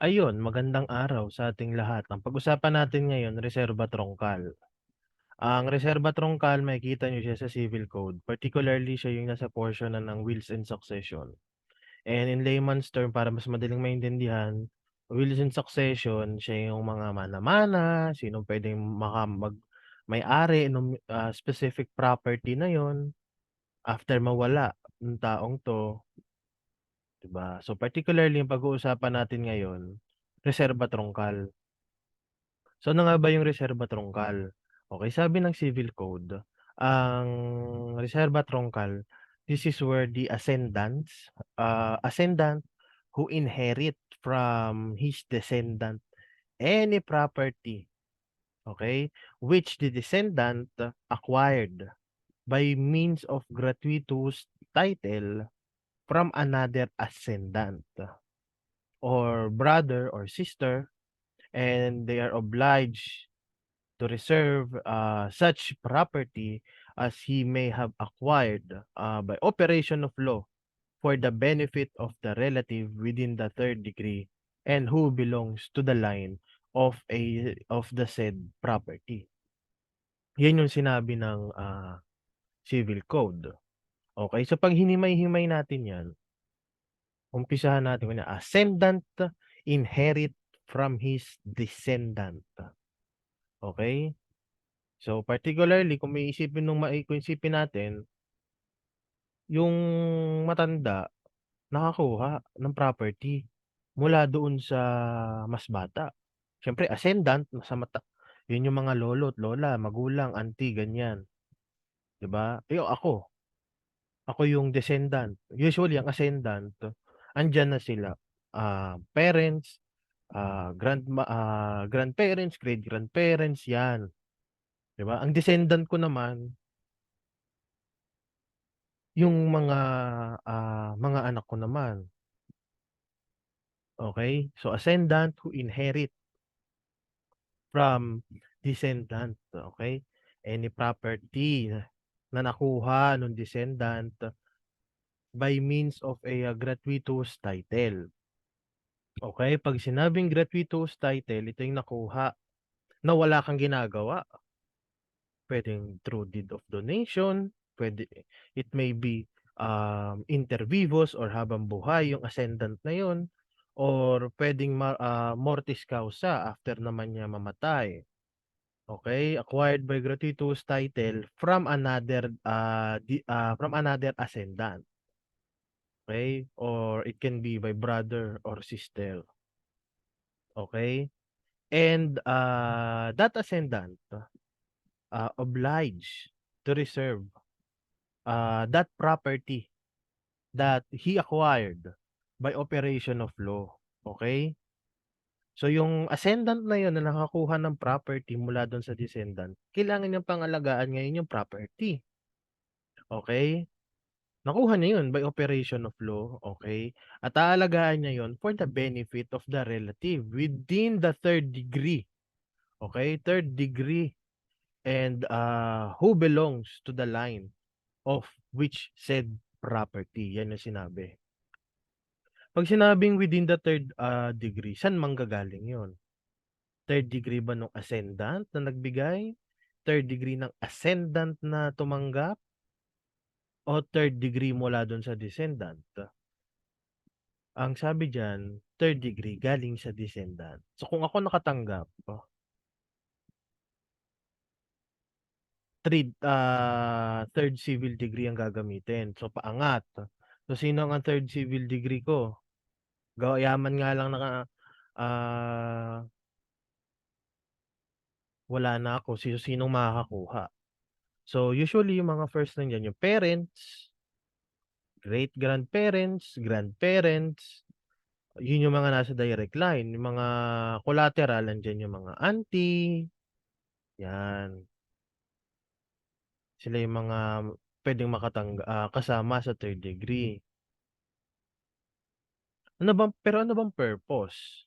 Ayun, magandang araw sa ating lahat. Ang pag-usapan natin ngayon, reserba trungkal. Ang reserba trungkal, makikita niyo siya sa Civil Code. Particularly, siya yung nasa portion na ng wills and succession. And in layman's term, para mas madaling maintindihan, wills and succession, siya yung mga mana-mana, sinong pwedeng may-ari ng specific property na yon after mawala ng taong to, 'di ba? So particularly, yung pag-uusapan natin ngayon, reserba trungkal. So, ano nga ba yung reserba trungkal? Okay, sabi ng Civil Code, ang reserba trungkal, this is where the ascendant who inherit from his descendant any property, okay, which the descendant acquired by means of gratuitous title from another ascendant or brother or sister, and they are obliged to reserve such property as he may have acquired by operation of law for the benefit of the relative within the third degree and who belongs to the line of the said property. Yan yung sinabi ng Civil Code. Okay, so pag hinimay-himay natin yan, umpisahan natin muna. Ascendant inherit from his descendant. Okay? So, particularly kung isipin natin, yung matanda nakakuha ng property mula doon sa mas bata. Siyempre ascendant yun yung mga lolo't lola, magulang, auntie, ganyan, 'di ba? Ako yung descendant. Usually ang ascendant, andiyan na sila, parents, grandparents, great-grandparents, 'yan, 'di ba? Ang descendant ko naman yung mga anak ko naman, okey? So, ascendant who inherit from descendant, okey? Any property na nakuha nung descendant by means of a gratuitous title, okey? 'Pag sinabing gratuitous title, ito yung nakuha na wala kang ginagawa. Puwedeng through deed of donation, it may be, inter vivos or habang buhay yung ascendant na yun, or puwedeng mortis causa after naman niya mamatay, okey? Acquired by gratuitous title from another ascendant, okey? Or it can be by brother or sister, okey? And, that ascendant, obliged to reserve that property that he acquired by operation of law, okay? So yung ascendant na yun na nakakuha ng property mula dun sa descendant, kailangan niyang pangalagaan ngayon yung property, okay? Nakuha niya yun by operation of law, okay? At aalagaan niya yun for the benefit of the relative within the third degree, okay? Third degree, and who belongs to the line of which said property, yan yung sinabi. 'Pag sinabing within the third degree, saan manggagaling yun? Third degree ba nung ascendant na nagbigay? Third degree ng ascendant na tumanggap? O third degree mula dun sa descendant? Ang sabi diyan, third degree galing sa descendant. So kung ako nakatanggap, third civil degree ang gagamitin, so paangat. So sino ang third civil degree ko? Yaman nga lang ah wala na ako, sinong makakakuha. So, usually yung mga first nandiyan yung parents, great-grandparents, grandparents, yun yung mga nasa direct line. Yung mga collateral, nandiyan yung mga auntie, yan. Sila yung mga puwedeng kasama sa third degree. Ano bang purpose?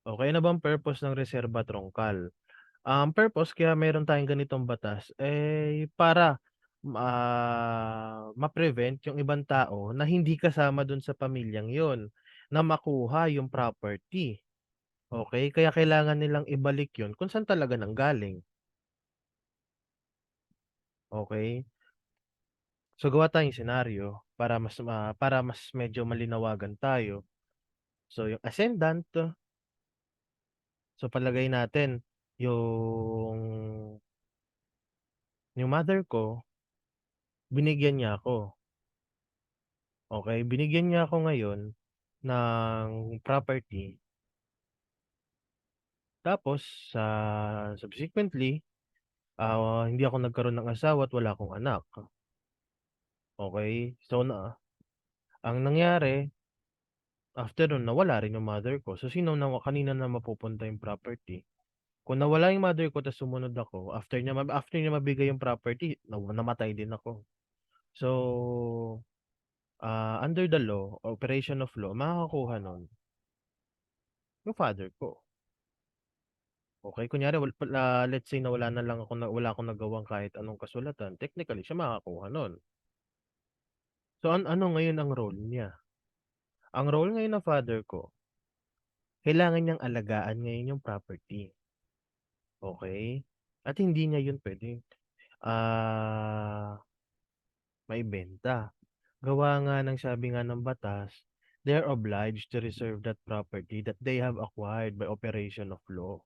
Okey, ano bang purpose ng reserba trungkal? Ang purpose kaya meron tayong ganitong batas, eh, para ma-prevent yung ibang tao na hindi kasama dun sa pamilyang yun, na makuha yung property, okey? Kaya kailangan nilang ibalik yun kung saan talaga nanggaling, okey? So, gawa tayong senaryo para mas medyo malinawagan tayo. So, yung ascendant, so palagay natin yung yung mother ko binigyan niya ako, okey? Binigyan niya ako ngayon ng property tapos sa subsequently, hindi ako nagkaroon ng asawa at wala akong anak, okey? So, ang nangyari after nun nawala rin yung mother ko. So, kanino na mapupunta yung property? Kung nawala yung mother ko ta's sumunod ako, after niya mabigay yung property namatay din ako. So, under the law, operation of law, makakakuha nun yung father ko. Okey, kunyari let's say wala akong nagawang kahit anong kasulatan, technically siya makakakuha nun. So, ano ngayon ang role niya? Ang role ngayon ng father ko, kailangan niyang alagaan ngayon yung property, okey? At hindi niya yun puwedeng, ah, maibenta. Gawa nga ng sabi nga ng batas, they're obliged to reserve that property that they have acquired by operation of law.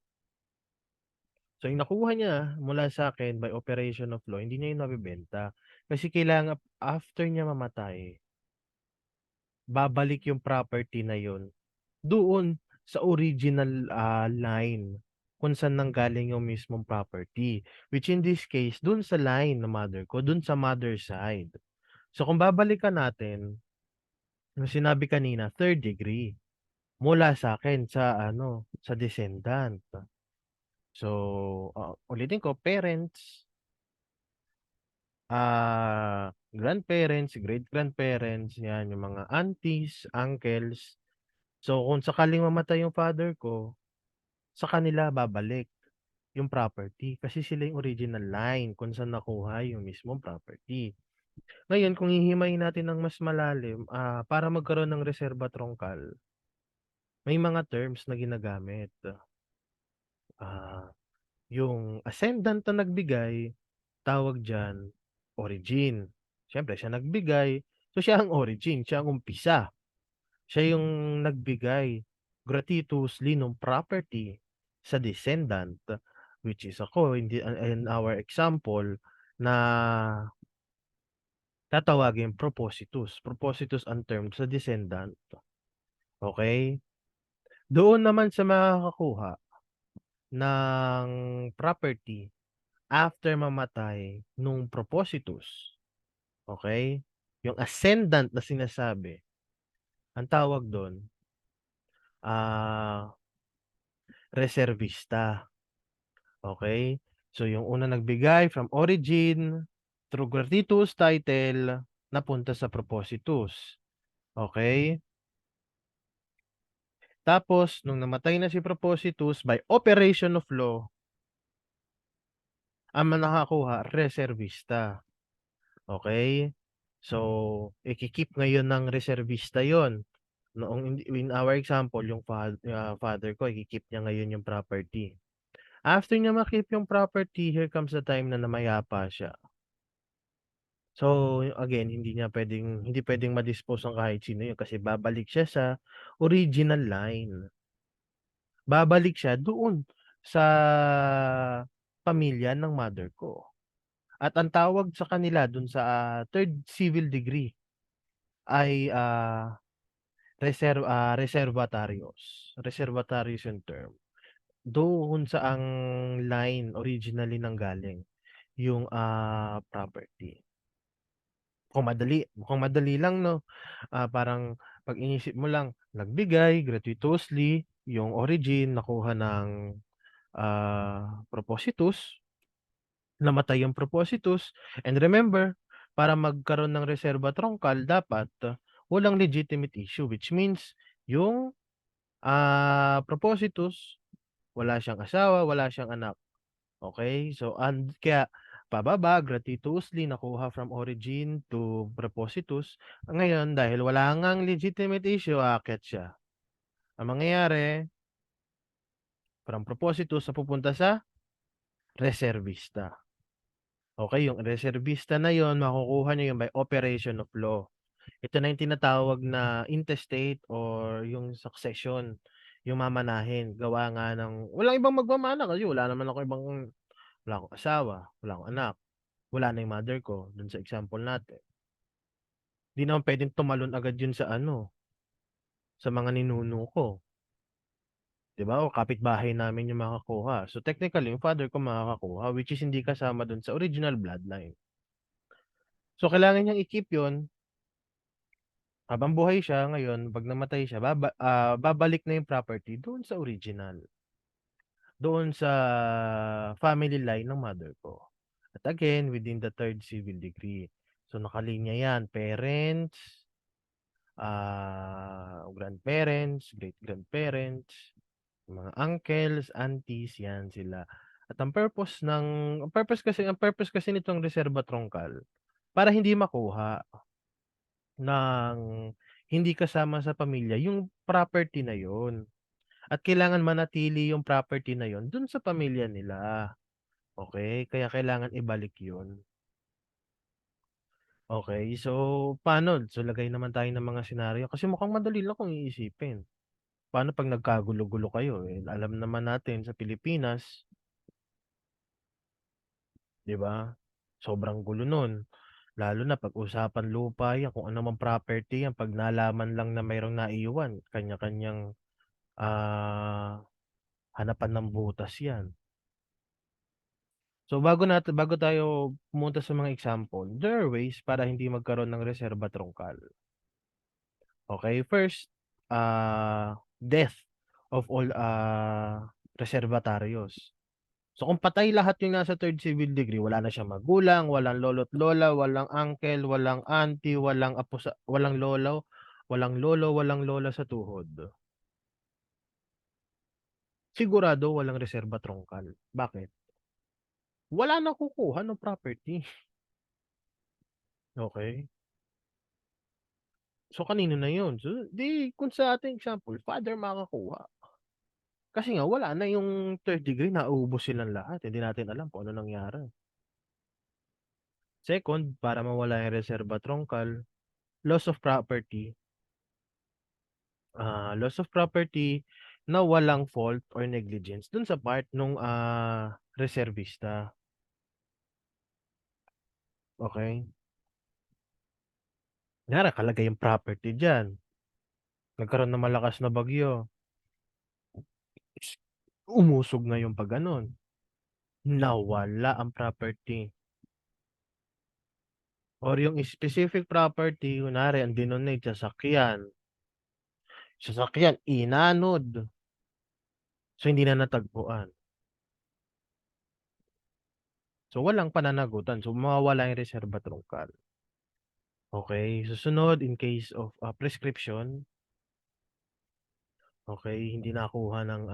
So, yung nakuha niya mula sa'kin by operation of law, hindi niya yun mabebenta. Kasi kailangan after niya mamatay, babalik yung property na yun doon sa original, line kung saan nanggaling yung mismong property. Which in this case, dun sa line ng mother ko, dun sa mother side. So, kung babalikan natin yung sinabi kanina, third degree mula sa'kin sa ano, sa descendant. So, ulitin ko, parents, grandparents, great-grandparents, 'yan yung mga aunties, uncles. So, kung sakaling mamatay yung father ko, sa kanila babalik yung property kasi sila yung original line kung saan nakuha yung mismong property. Ngayon kung hihimayin natin ng mas malalim, para magkaroon ng reserba trongkal, may mga terms na ginagamit. Ah, yung ascendant na nagbigay, tawag diyan, origin. Siyempre siya nagbigay, so siya ang origin, siya ang umpisa. Siya yung nagbigay gratuitously nung property sa descendant, which is ako in our example na tatawaging propositus. Propositus ang term sa descendant, okey? Doon naman sa makakakuha ng property after mamatay nung propositus, okey? Yung ascendant na sinasabi, ang tawag dun, ah, reservista. Okey. So, yung unang nagbigay from origin, through gratuitous title, napunta sa propositus, okey. Tapos nung namatay na si propositus, by operation of law, ang nakakakuha reservista, okey. So, iki-keep ngayon ng reservista yon. In our example, yung father ko iki-keep niya ngayon yung property. After niya ma-keep yung property, here comes the time na namayapa siya. So, again, hindi puwedeng ma-dispose ng kahit sino yun kasi babalik siya sa original line. Babalik siya doon sa pamilya ng mother ko. At ang tawag sa kanila dun sa, third civil degree ay, reservatarios. Reservatarios yung term. Doon sa ang line originally nanggaling yung, property. Mukhang madali lang 'no? Parang 'pag inisip mo lang, nagbigay gratuitously, yung origin nakuha ng, propositus, namatay yung propositus, and remember, para magkaroon ng reserba trongkal dapat walang legitimate issue, which means yung, propositus, wala siyang asawa, wala siyang anak, okey? So, kaya pababa gratuitously nakuha from origin to prepositus. Ngayon dahil wala ngang legitimate issue, aakyat siya. Ang mangyayari, from prepositus napupunta sa reservista. Okay, yung reservista na yon makukuha niyo yun by operation of law. Ito na yung tinatawag na intestate or yung succession, yung mamanahin. Gawa nga ng walang ibang magmamana kasi wala akong asawa, wala akong anak, wala na yung mother ko dun sa example natin. 'Di naman puwedeng tumalon agad yun sa ano, sa mga ninuno ko, 'di ba, o kapitbahay namin yung makakuha. So technically yung father ko makakakuha which is hindi kasama dun sa original bloodline. So kailangan niyang i-keep yun habang buhay siya. Ngayon 'pag namatay siya babalik na yung property doon sa original, doon sa family line ng mother ko. At again within the third civil degree. So nakalinya yan, parents, grandparents, great-grandparents, mga uncles, aunties, yan sila. At ang purpose kasi nitong reserba trungkal, para hindi makuha ng hindi kasama sa pamilya yung property na yun. At kailangan manatili yung property na yun dun sa pamilya nila. Okay, kaya kailangan ibalik yun. Okay, so paano? So lagay naman tayo ng mga senaryo kasi mukhang madali lang kung iisipin. Paano 'pag nagkagulo-gulo kayo, eh, alam naman natin sa Pilipinas, 'di ba, sobrang gulo nun. Lalo na 'pag usapan lupa 'yan, kung ano mang property 'yan, 'pag nalaman lang na mayroong naiiwan, kanya-kanyang, hanapan ng butas 'yan. So bago tayo pumunta sa mga example, there are ways para hindi magkaroon ng reserba trungkal. Okay, first, death of all, reservatarios. So kung patay lahat yung nasa third civil degree, wala na siyang magulang, walang lolo't lola, walang uncle, walang auntie, walang lolo, walang lola sa tuhod. Sigurado walang reserba trungkal. Bakit? Wala nang kukuha ng property. Okay. So kanino na yun? So, kung sa ating example, father makakakuha. Kasi nga wala na yung third degree, naubos silang lahat. Hindi natin alam kung ano nangyari. Second, para mawala yung reserba trungkal, loss of property. Loss of property na walang fault or negligence dun sa part nung, reservista, okey? Kunyari nakalagay yung property diyan, nagkaroon ng malakas na bagyo, umusog na yung pag-anon, nawala ang property or yung specific property kunwari ang dinonate sasakyan inanod, so hindi na natagpuan. So walang pananagutan, so mawawala yung reserba trungkal. Okey, susunod in case of, prescription. Okay, hindi nakuha ng,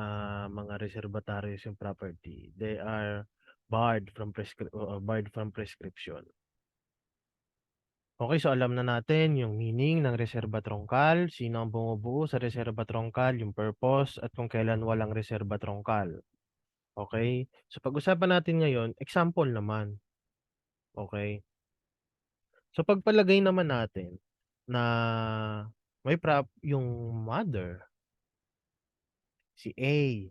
mga reservatarios yung property. They are barred from prescription. Okay, so alam na natin yung meaning ng reserba trungkal, sino ang bumubuo sa reserba trungkal, yung purpose, at kung kailan walang reserba trungkal. Okay? So pag-usapan natin ngayon, example naman. Okay? So pagpalagay naman natin na yung mother, si A.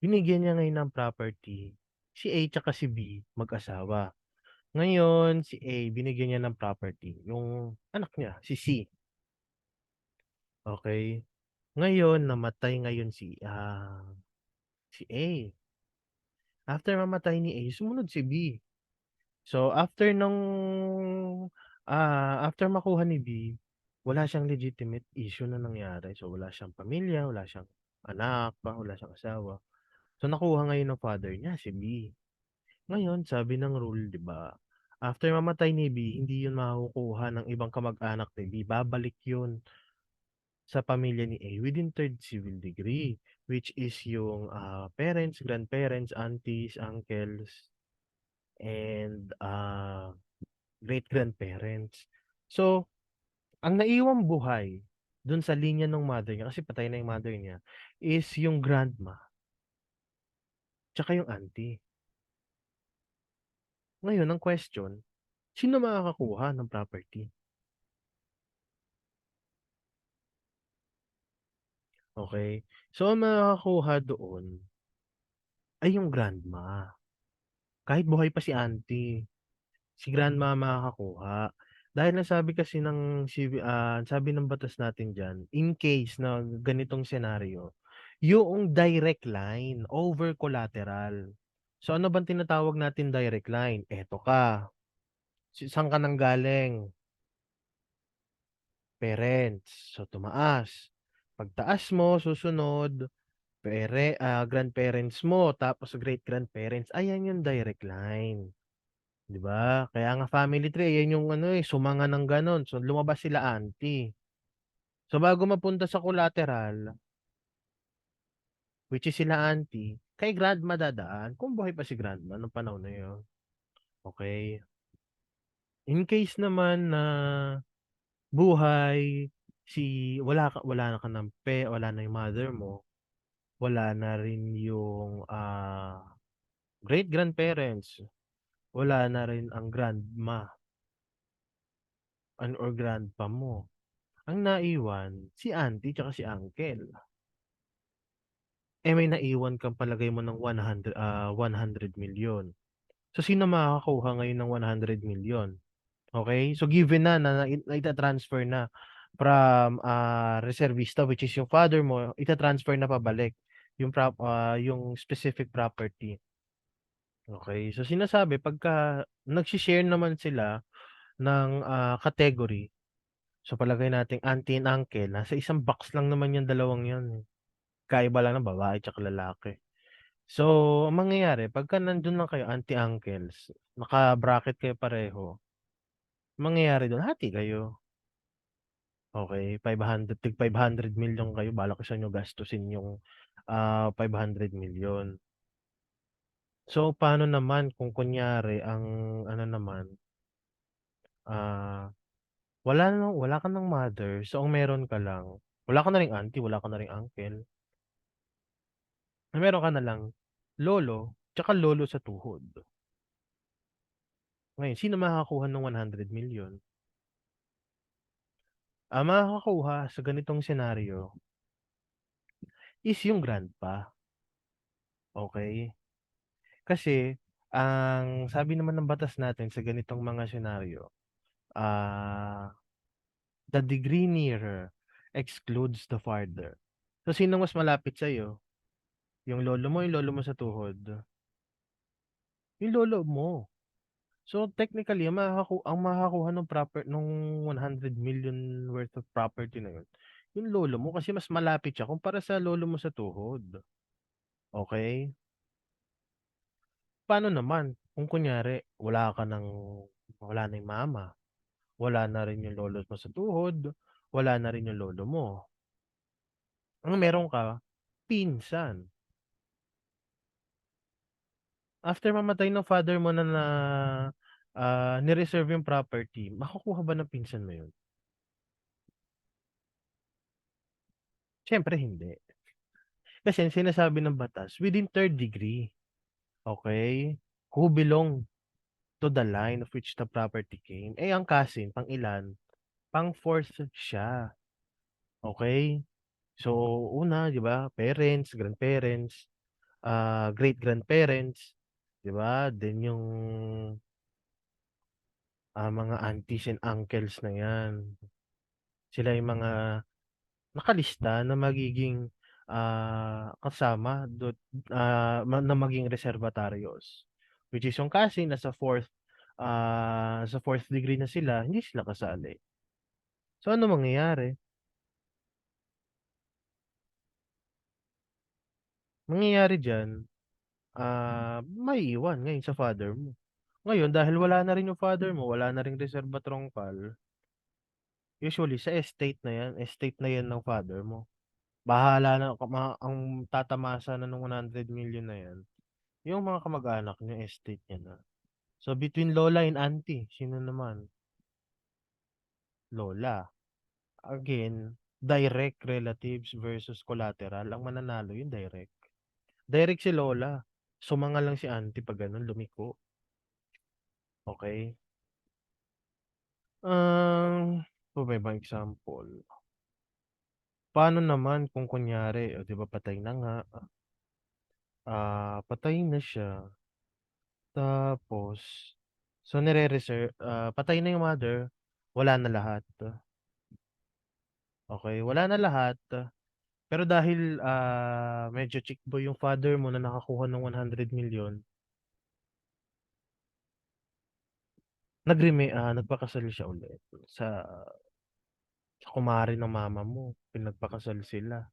Binigyan niya ngayon ng property, si A tsaka si B mag-asawa. Ngayon si A binigyan niya ng property yung anak niya, si C, okey. Ngayon namatay ngayon si A. After mamatay ni A, sumunod si B. So after makuha ni B, wala siyang legitimate issue na nangyari. So wala siyang pamilya, wala siyang anak pa, wala siyang asawa. So nakuha ngayon ng father niya si B. Ngayon sabi ng rule 'di ba, after mamatay ni B hindi yun makukuha ng ibang kamag-anak ni B, babalik yun sa pamilya ni A within third civil degree, which is yung, parents, grandparents, aunties, uncles, and, great-grandparents. So, ang naiwang buhay dun sa linya nung mother niya, kasi patay na yung mother niya, is yung grandma tsaka yung auntie. Ngayon ang question, sino makakakuha ng property? Okey. So, ang makakakuha doon ay yung grandma, kahit buhay pa si auntie. Si grandma makakakuha. Dahil nasabi kasi sabi ng batas natin diyan, in case na ganitong senaryo, yoong direct line over collateral. So, ano bang tinatawag natin direct line? Eto ka, saan ka nanggaling? Parents. So, tumaas. Pagtaas mo, susunod, grandparents mo, tapos great-grandparents. Ayan yung direct line. 'Di ba? Kaya nga family tree, yan yung ano, eh, sumanga ng gano'n. So, lumabas sila auntie. So, bago mapunta sa collateral, which is sila auntie, kay grandma dadaan, kung buhay pa si grandma nung panahon na yun, okey. In case naman na buhay wala na ka ng wala na yung mother mo, wala na rin yung, great-grandparents, wala na rin ang grandma or grandpa mo. Ang naiwan si auntie tsaka si uncle. Eh, may naiwan kang palagay mo ng 100,000,000. So, sino makakakuha ngayon ng 100,000,000? Okey? So, given na naita-transfer na from, reservista which is yung father mo, ita-transfer na pabalik yung specific property. Okey? So, sinasabi pagka nagshi-share naman sila ng, category, so palagay nating auntie and uncle, nasa isang box lang naman yang dalawang 'yan, eh. Kaiba lang ng babae tsaka lalaki. So, ang mangyayari pagka nandun lang kayo auntie, uncles, naka-bracket kayo pareho, mangyayari dun hati kayo. Okey, 500 tig-500,000,000 kayo bahala kung saan niyo gastusin yung, 500,000,000. So, paano naman kung kunyari ang ano naman, ah, wala ka ng mother, so ang meron ka lang, wala ka na ring auntie, wala ka na ring uncle, ang meron ka na lang lolo, tsaka lolo sa tuhod. Ngayon, sino makakakuha ng 100,000,000? Ang makakakuha sa ganitong senaryo is yung grandpa, okey? Kasi ang sabi naman ng batas natin sa ganitong mga senaryo, ah, the degree nearer excludes the farther. So, sinong mas malapit sa'yo, yung lolo mo, yung lolo mo sa tuhod? Yung lolo mo. So, technically ang makakakuha nung 100,000,000 worth of property na yun, yung lolo mo kasi mas malapit siya kumpara sa lolo mo sa tuhod, okey? Paano naman kung kunyari wala na yung mama, wala na rin yung lolo mo sa tuhod, wala na rin yung lolo mo. Ang meron ka, pinsan. After mamatay ng father mo ni-reserve yung property, makukuha ba ng pinsan mo yun? Siyempre hindi. Kasi ang sinasabi ng batas, within third degree, okey? Who belong to the line of which the property came. Eh, ang cousin pang-ilan? Pang-fourth siya, okey? So, una, 'di ba, parents, grandparents, great-grandparents, 'di ba? Then yung, mga aunties and uncles na 'yan, sila yung mga nakalista na magiging, kasama na maging reservataryos. Which is yung cousin sa fourth degree na sila, hindi sila kasali. So, ano mangyayari? Mangyayari diyan, maiiwan ngayon sa father mo. Ngayon dahil wala na rin yung father mo, wala na ring reserba trongkal, usually sa estate na 'yan ng father mo. Bahala na ang tatamasa na nung 100,000,000 na 'yan, yung mga kamag-anak niyo, estate niya na. So, between lola and auntie, sino naman? Lola. Again, direct relatives versus collateral. Ang mananalo yung direct. Direct si lola. Sumangal lang si auntie pag ganun, lumiko. Okay? Ano ba ibang example? Paano naman kung kunyari, o 'di ba patay na nga, patay na siya, tapos so patay na yung mother, wala na lahat. Okay, wala na lahat, pero dahil, medyo chick boy yung father mo na nakakuha ng 100 million, nagpakasal siya ulit sa kumare ng mama mo, pinagpakasal sila.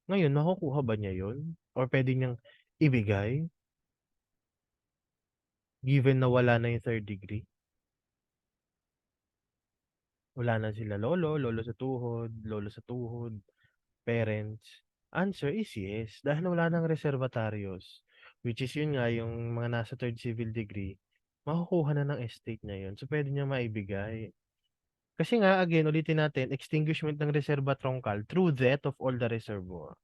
Ngayon makukuha ba niya yun or puwede niyang ibigay given na wala na yung third degree? Wala na sila lolo sa tuhod, parents. Answer is yes, dahil wala ng reservataryos, which is yun nga yung mga nasa third civil degree, makukuha na ng estate niya yun, so puwede niyang maibigay. Kasi nga again ulitin natin, extinguishment ng reserva truncal through death of all the reservoir,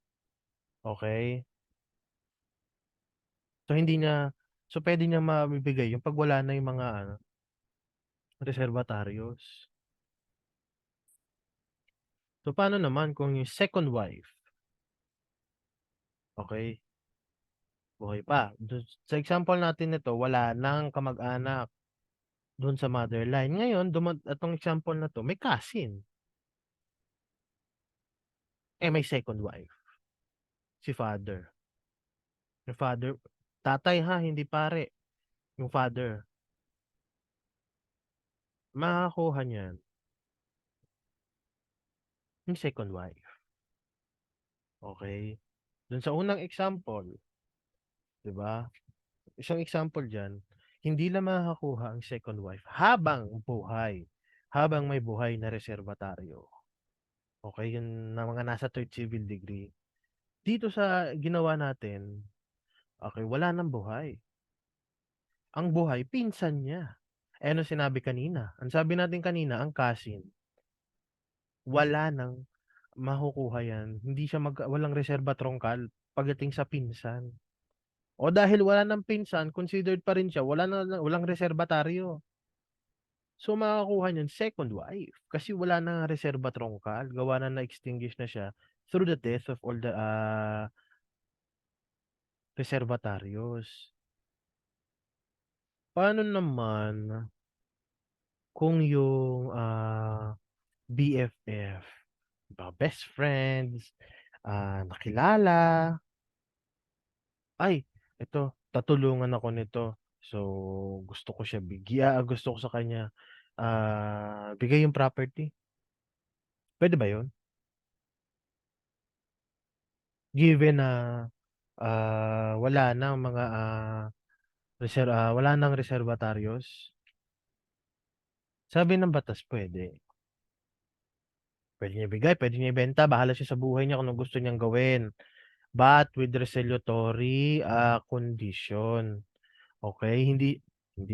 okey? So hindi niya so puwede niyang mabibigay yun 'pag wala na yung mga ano, reservataryos. So paano naman kung yung second wife, okey, buhay pa, sa example natin nito wala ng kamag-anak dun sa mother line, ngayon itong example na 'to may cousin, may second wife, si father. Yung father tatay ha, hindi pare, yung father, makakakuha niyan yung second wife, okey? Dun sa unang example, 'di ba? Isang example diyan, hindi na makakakuha ang second wife habang may buhay na reserbataryo, okey? Yun na mga nasa third civil degree. Dito sa ginawa natin, okey, wala ng buhay. Ang buhay pinsan niya. Anong sinabi kanina? Ang sabi natin kanina ang cousin, wala ng makukuha yan, hindi siya walang reserba trongkal pagdating sa pinsan. O dahil wala ng pinsan, considered pa rin siya, walang reserbataryo. So makakakuha niyan second wife, kasi wala ng reserba trongkal, gawa na na-extinguish na siya through the death of all the, reservataryos. Paano naman kung yung, BFF, best friends, nakilala, "Ay, eto tatulungan ako nito. So, gusto ko sa kanya, bigay yung property." Puwede ba yun? Given na, wala ng reservataryos? Sabi ng batas puwede. Puwede niya ibigay, puwede niya ibenta, bahala siya sa buhay niya kung anong gusto niyang gawin, but with resolutory, condition. Okey, hindi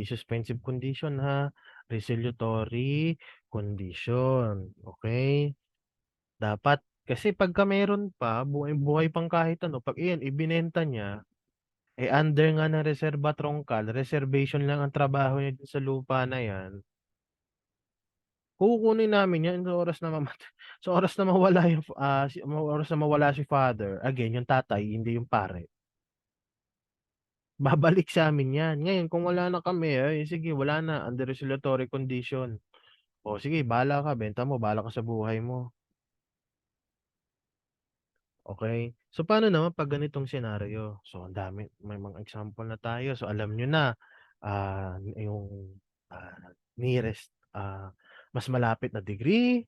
suspensive condition ha, resolutory condition, okey? Dapat kasi pagka meron pa, buhay pang kahit ano, 'pag iyan ibinenta niya, under nga ng reserba trungkal, reservation lang ang trabaho niya dun sa lupa na 'yan, kukunin namin 'yan sa oras na sa oras na mawala yung, oras na mawala si father, again yung tatay, hindi yung pare. Babalik sa'min 'yan. Ngayon kung wala na kami, ay sige wala na, under resolutory condition. O sige bahala ka, benta mo, bahala ka sa buhay mo, okey? So paano naman 'pag ganitong senaryo? So ang dami, may mga example na tayo. So alam niyo na, yung, nearest, mas malapit na degree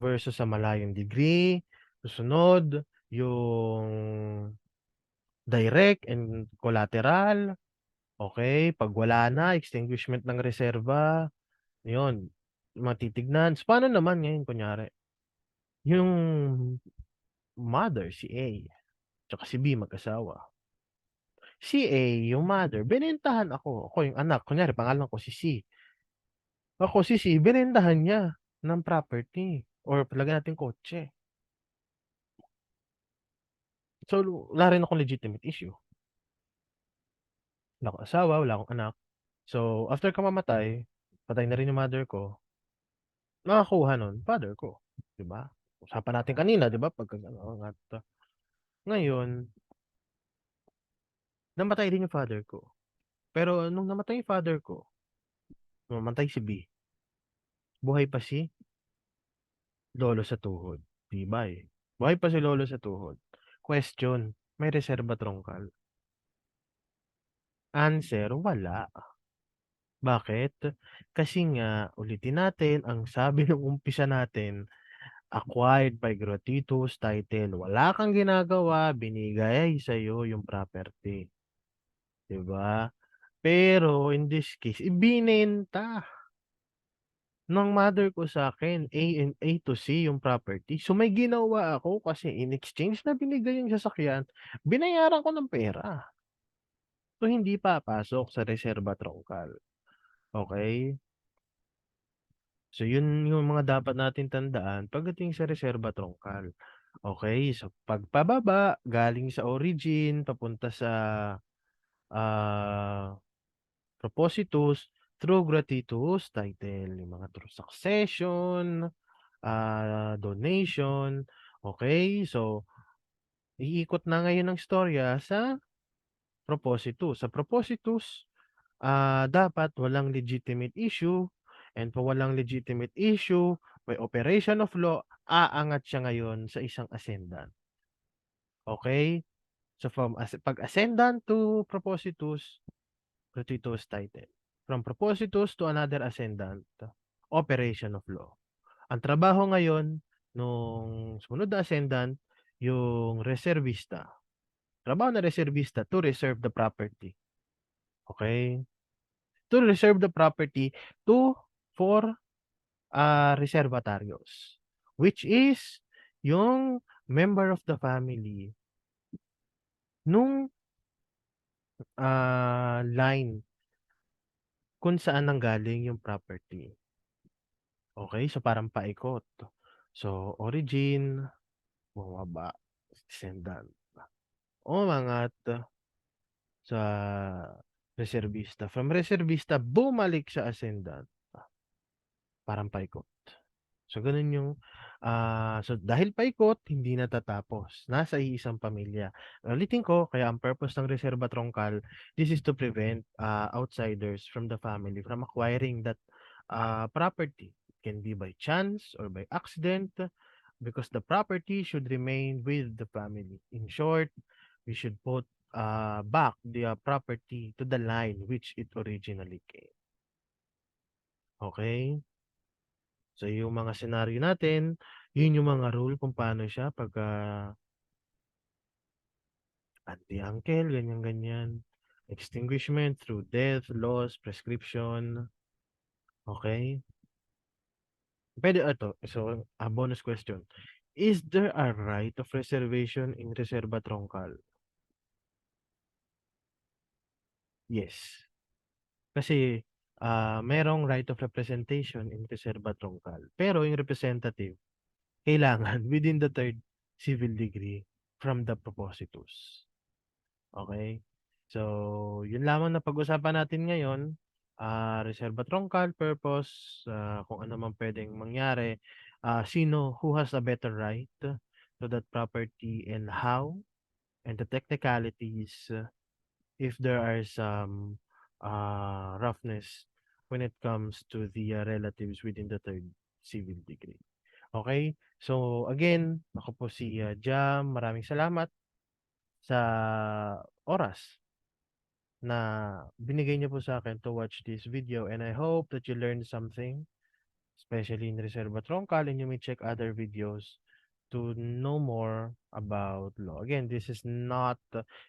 versus sa malayong degree. Susunod yung direct and collateral, okey? 'Pag wala na, extinguishment ng reserba. Yun, matitignan. So, paano naman ngayon kunyari, yung mother, si A, tsaka si B mag-asawa. Si A, yung mother, binentahan ako. Ako yung anak, kunyari pangalan ko si C. Ako si C, binentahan niya ng property or palagay natin kotse. So, wala rin akong legitimate issue. Wala akong asawa, wala akong anak. So, after ko mamatay, patay na rin yung mother ko, nakakuha nun, father ko. 'Di ba? Usapan natin kanina, 'di ba? Pagka ano, at ngayon, namatay din yung father ko. Pero nung namatay yung father ko, namatay si B, buhay pa si lolo sa tuhod. Tibay. Buhay pa si lolo sa tuhod. Question, may reserba trongkal? Answer, wala. Bakit? Kasi nga, ulitin natin, ang sabi nung umpisa natin, acquired by gratuitous title. Wala kang ginagawa, binigay sa'yo yung property. 'Di ba? Pero in this case, ibinenta ng mother ko sa akin A to C yung property. So may ginawa ako kasi in exchange na binigay yung sasakyan, binayaran ko ng pera. So hindi papasok sa reserba trongkal, okey? So yun yung mga dapat natin tandaan pagdating sa reserba trongkal. Okey, so pagpababa galing sa origin papunta sa, ah, propositus through gratuitous title, yung mga through succession, donation, okey. So iikot na ngayon ang istorya sa propositus. Sa propositus, dapat walang legitimate issue and kung walang legitimate issue, by operation of law, aangat siya ngayon sa isang ascendant, okey? So from pag-ascendant to propositus, gratuitous title. From propositus to another ascendant, operation of law. Ang trabaho ngayon nung sumunod na ascendant, yung reservista. Trabaho ng reservista to reserve the property, okey? To reserve the property to for, reservatarios, which is yung member of the family nung, line kung saan nanggaling yung property. Okey, so parang paikot. So, origin, bumaba, descendant, umangat sa reservista. From reservista, bumalik sa ascendant, parang paikot. So, gano'n yung, so dahil paikot, hindi natatapos, nasa iisang pamilya. Ulitin ko, kaya ang purpose ng reserba trongkal, this is to prevent, outsiders from the family from acquiring that, property. It can be by chance or by accident, because the property should remain with the family. In short, we should put, back the, property to the line which it originally came. Okey? So, yung mga senaryo natin, yun yung mga rule kung paano siya pagka auntie-uncle, ganyan-ganyan. Extinguishment through death, loss, prescription, okey? Puwede so, bonus question. Is there a right of reservation in reserva trongkal? Yes. Kasi, merong right of representation in reserva trongkal, pero yung representative kailangan within the third civil degree from the propositus. Okey? So, yun lamang na pag-usapan natin ngayon, reserva trongkal, purpose, kung ano man puwedeng mangyari, who has a better right to that property and how, and the technicalities, if there are some, roughness when it comes to the, relatives within the third civil degree. Okey? So, again, ako po si, Jam, maraming salamat sa oras na binigay niyo po sa akin to watch this video, and I hope that you learned something, especially in Reserva Troncal, and you may check other videos to know more about law. Again, this is not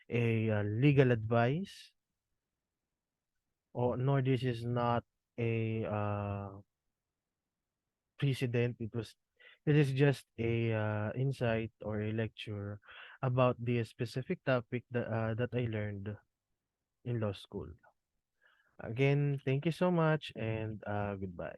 a, legal advice, or nor this is not a, precedent. It is just a, insight or a lecture about the specific topic that I learned in law school. Again, thank you so much and goodbye.